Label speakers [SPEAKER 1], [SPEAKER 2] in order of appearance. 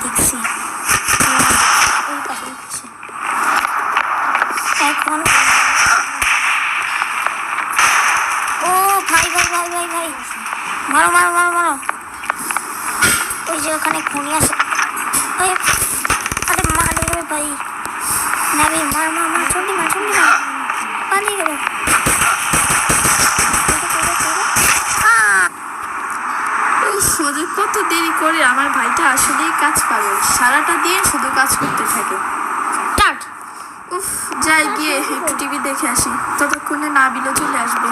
[SPEAKER 1] দেখছি ওই পাশে দেখছি এখন। ও ভাই ভাই ভাই ভাই ভাই মারো মারো মারো মারো। ওই যে ওখানে খুনি আছে। আরে মারে রে ভাই না রে, মার মার মার, চন্ডি মার চন্ডি মার, পালিয়ে গেল।
[SPEAKER 2] শুধু কত দেরি করে আমার ভাইটা আসলেই কাজ পাবে, সারাটা দিয়ে শুধু কাজ করতে থাকে।
[SPEAKER 1] টাট
[SPEAKER 2] উফ, যাই গিয়ে একটু টিভি দেখে আসি, ততক্ষণে নাবিলও চলে আসবে।